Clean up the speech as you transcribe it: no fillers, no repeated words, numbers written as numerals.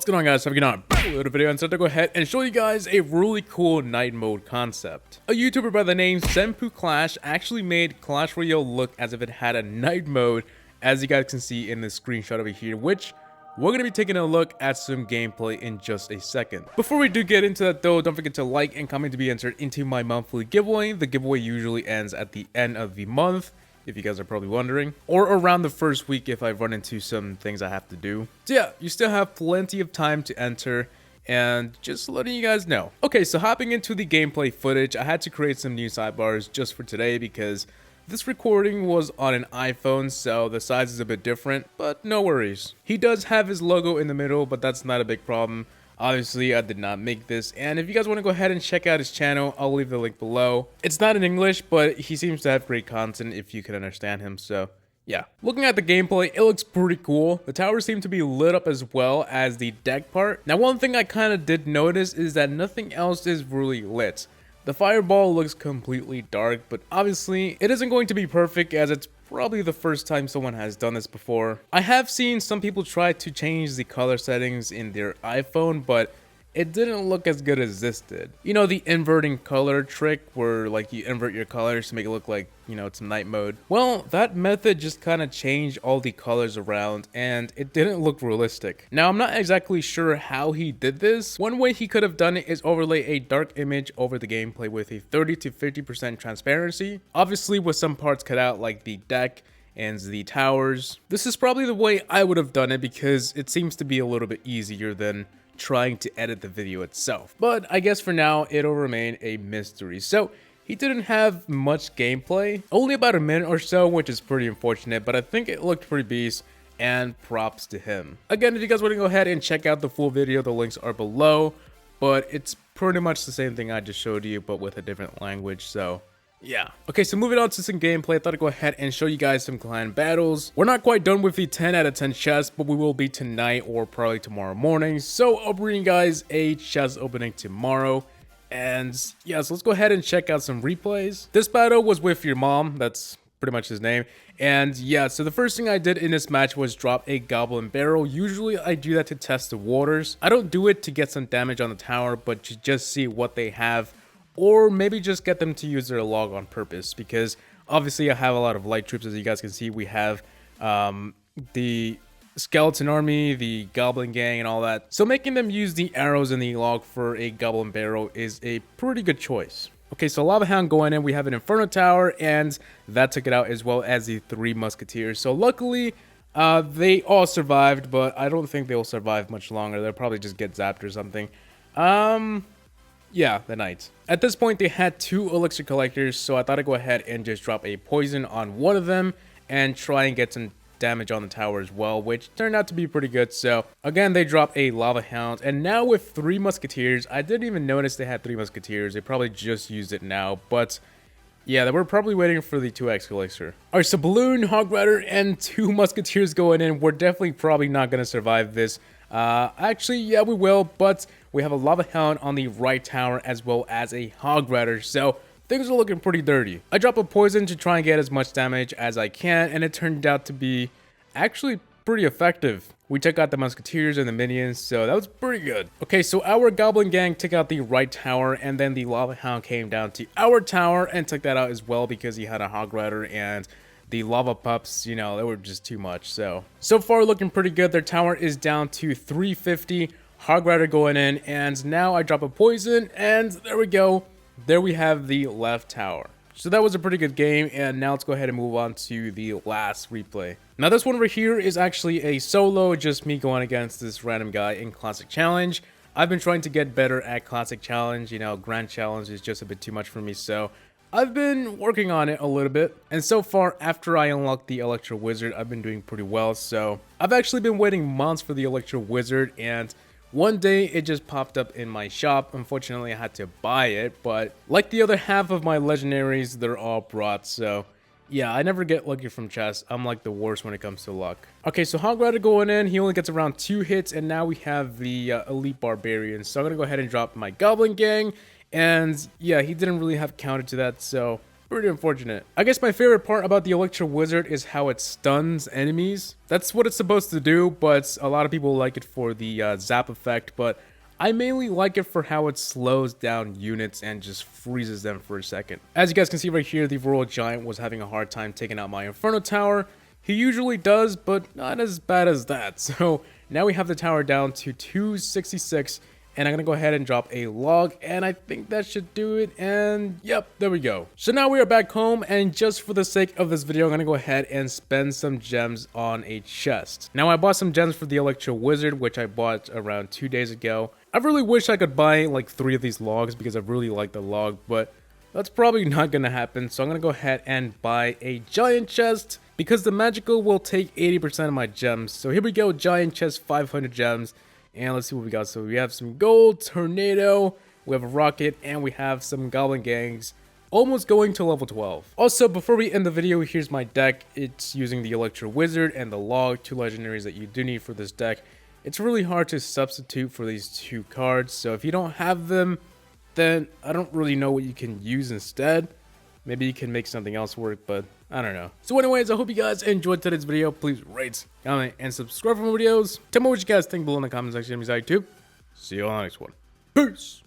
going on, guys? So I'm going to little video and so to go ahead and show you guys a really cool night mode concept. A YouTuber by the name Senpu Clash actually made Clash Royale look as if it had a night mode, as you guys can see in the screenshot over here, which we're going to be taking a look at some gameplay in just a second. Before we do get into that though, don't forget to like and comment to be entered into my monthly giveaway. The giveaway usually ends at the end of the month, if you guys are probably wondering, or around the first week if I run into some things I have to do. So yeah, you still have plenty of time to enter, and just letting you guys know. Okay, so hopping into the gameplay footage, I had to create some new sidebars just for today because this recording was on an iPhone, so the size is a bit different, but no worries. He does have his logo in the middle, but that's not a big problem. Obviously, I did not make this, and if you guys want to go ahead and check out his channel, I'll leave the link below. It's not in English, but he seems to have great content if you can understand him, so yeah. Looking at the gameplay, it looks pretty cool. The towers seem to be lit up as well as the deck part. Now, one thing I kind of did notice is that nothing else is really lit. The fireball looks completely dark, but obviously, it isn't going to be perfect as it's probably the first time someone has done this before. I have seen some people try to change the color settings in their iPhone, but it didn't look as good as this did. You know, the inverting color trick where like you invert your colors to make it look like, you know, it's night mode. Well, that method just kind of changed all the colors around and it didn't look realistic. Now, I'm not exactly sure how he did this. One way he could have done it is overlay a dark image over the gameplay with a 30 to 50% transparency. Obviously with some parts cut out like the deck and the towers. This is probably the way I would have done it because it seems to be a little bit easier than trying to edit the video itself. But I guess for now, it'll remain a mystery. So he didn't have much gameplay, only about a minute or so, which is pretty unfortunate, but I think it looked pretty beast, and props to him. Again, if you guys want to go ahead and check out the full video, the links are below, but it's pretty much the same thing I just showed you, but with a different language, so yeah. Okay, so moving on to some gameplay, I thought I'd go ahead and show you guys some clan battles. We're not quite done with the 10 out of 10 chests, but we will be tonight or probably tomorrow morning. So I'll bring you guys a chest opening tomorrow. And yeah, so let's go ahead and check out some replays. This battle was with your mom. That's pretty much his name. And yeah, so the first thing I did in this match was drop a goblin barrel. Usually I do that to test the waters. I don't do it to get some damage on the tower, but to just see what they have, or maybe just get them to use their log on purpose, because obviously I have a lot of light troops. As you guys can see, we have the skeleton army, the goblin gang, and all that. So making them use the arrows and the log for a goblin barrel is a pretty good choice. Okay, so Lava Hound going in, we have an Inferno Tower, and that took it out, as well as the 3 Musketeers. So luckily, they all survived, but I don't think they'll survive much longer. They'll probably just get zapped or something. Yeah, the knights. At this point, they had 2 elixir collectors, so I thought I'd go ahead and just drop a poison on one of them and try and get some damage on the tower as well, which turned out to be pretty good. So again, they dropped a Lava Hound, and now with 3 Musketeers, I didn't even notice they had 3 Musketeers. They probably just used it now, but yeah, they were probably waiting for the 2x elixir. Alright, so Balloon, Hog Rider, and 2 Musketeers going in. We're definitely probably not going to survive this. Actually, yeah, we will, but we have a Lava Hound on the right tower as well as a Hog Rider, so things are looking pretty dirty. I drop a poison to try and get as much damage as I can, and it turned out to be actually pretty effective. We took out the Musketeers and the minions, so that was pretty good. Okay, so our Goblin Gang took out the right tower, and then the Lava Hound came down to our tower and took that out as well because he had a Hog Rider, and the lava pups, you know, they were just too much. So far looking pretty good. Their tower is down to 350. Hog Rider going in, and now I drop a poison, and there we go. There we have the left tower. So that was a pretty good game, and now let's go ahead and move on to the last replay. Now this one over here is actually a solo, just me going against this random guy in Classic Challenge. I've been trying to get better at Classic Challenge. You know, Grand Challenge is just a bit too much for me, so I've been working on it a little bit, and so far, after I unlocked the Electro Wizard, I've been doing pretty well. So I've actually been waiting months for the Electro Wizard, and one day it just popped up in my shop. Unfortunately, I had to buy it, but like the other half of my legendaries, they're all brought, so yeah, I never get lucky from chests. I'm like the worst when it comes to luck. Okay, so Hog Rider going in, he only gets around 2 hits, and now we have the Elite Barbarian. So I'm gonna go ahead and drop my Goblin Gang. And yeah, he didn't really have counter to that, so Pretty unfortunate. I guess my favorite part about the Electro Wizard is how it stuns enemies. That's what it's supposed to do, but a lot of people like it for the zap effect, but I mainly like it for how it slows down units and just freezes them for a second. As you guys can see right here, the Royal Giant was having a hard time taking out my Inferno Tower. He usually does, but not as bad as that. So now we have the tower down to 266. And I'm going to go ahead and drop a log, and I think that should do it, and yep, there we go. So now we are back home, and just for the sake of this video, I'm going to go ahead and spend some gems on a chest. Now, I bought some gems for the Electro Wizard, which I bought around 2 days ago. I really wish I could buy like 3 of these logs, because I really like the log, but that's probably not going to happen. So I'm going to go ahead and buy a giant chest, because the magical will take 80% of my gems. So here we go, giant chest, 500 gems. And let's see what we got. So we have some gold, tornado, we have a rocket, and we have some goblin gangs almost going to level 12. Also, before we end the video, here's my deck. It's using the Electro Wizard and the log, 2 legendaries that you do need for this deck. It's really hard to substitute for these 2 cards. So if you don't have them, then I don't really know what you can use instead. Maybe you can make something else work, but I don't know. So anyways, I hope you guys enjoyed today's video. Please rate, comment, and subscribe for more videos. Tell me what you guys think below in the comment section. See you on the next one. Peace!